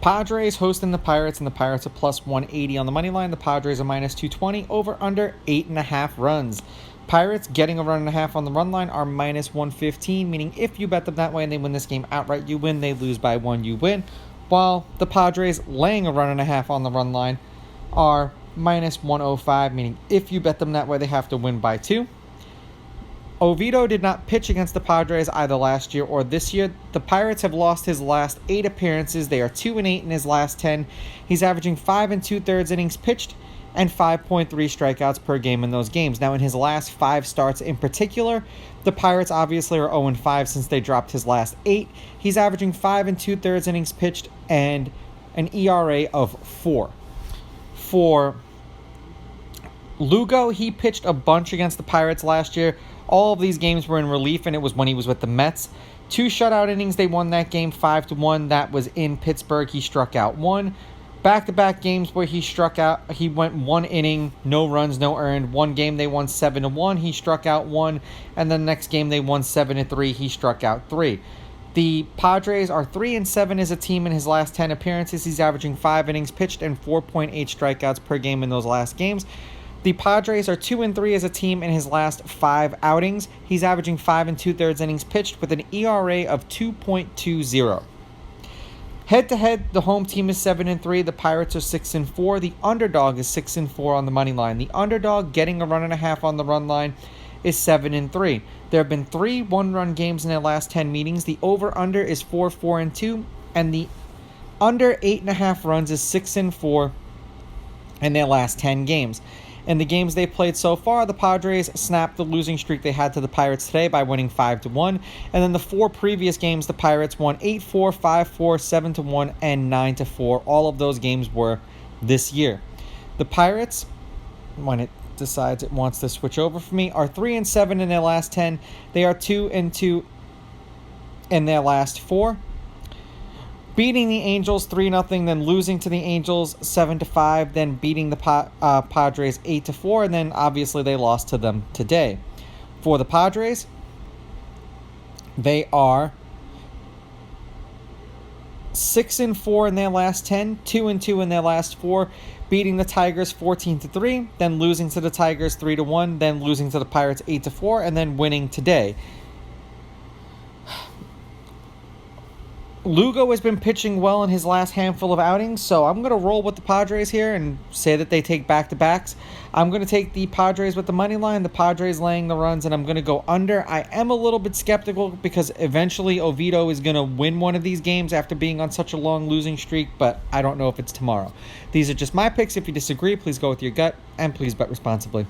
Padres hosting the Pirates, and the Pirates are plus 180 on the money line. The Padres are minus 220, over under 8.5 runs. Pirates getting a run and a half on the run line are minus 115, meaning if you bet them that way and they win this game outright, you win. They lose by 1, you win. While the Padres laying a run and a half on the run line are minus 105, meaning if you bet them that way, they have to win by 2. Oviedo did not pitch against the Padres either last year or this year. The Pirates have lost his last 8 appearances. They are 2-8 in his last 10. He's averaging 5 2/3 innings pitched and 5.3 strikeouts per game in those games. Now, in his last 5 starts in particular, the Pirates obviously are 0-5 since they dropped his last 8. He's averaging 5 2/3 innings pitched and an ERA of 4. For Lugo, he pitched a bunch against the Pirates last year. All of these games were in relief, and it was when he was with the Mets. 2 shutout innings, they won that game 5-1. That was in Pittsburgh. He struck out 1. Back-to-back games where he struck out, he went 1 inning, no runs, no earned. 1 game they won 7-1. He struck out 1, and the next game they won 7-3. He struck out 3. The Padres are 3-7 as a team in his last 10 appearances. He's averaging 5 innings pitched and 4.8 strikeouts per game in those last games. The Padres are 2-3 as a team in his last 5 outings. He's averaging 5 2/3 innings pitched with an ERA of 2.20. Head-to-head, the home team is 7-3. The Pirates are 6-4. The underdog is 6-4 on the money line. The underdog getting a run and a half on the run line is 7-3. There have been 3 one-run games in their last 10 meetings. The over-under is 4-4-2, and the under 8.5 runs is 6-4 in their last 10 games. In the games they've played so far, the Padres snapped the losing streak they had to the Pirates today by winning 5-1. And then the 4 previous games, the Pirates won 8-4, 5-4, 7-1, and 9-4. All of those games were this year. The Pirates, when it decides it wants to switch over for me, are 3-7 in their last 10. They are 2-2 in their last 4. Beating the Angels 3-0, then losing to the Angels 7-5, then beating the Padres 8-4, and then obviously they lost to them today. For the Padres, they are 6-4 in their last 10, 2-2 in their last 4, beating the Tigers 14-3, then losing to the Tigers 3-1, then losing to the Pirates 8-4, and then winning today. Lugo has been pitching well in his last handful of outings, so I'm going to roll with the Padres here and say that they take back-to-backs. I'm going to take the Padres with the money line, the Padres laying the runs, and I'm going to go under. I am a little bit skeptical because eventually Oviedo is going to win one of these games after being on such a long losing streak, but I don't know if it's tomorrow. These are just my picks. If you disagree, please go with your gut, and please bet responsibly.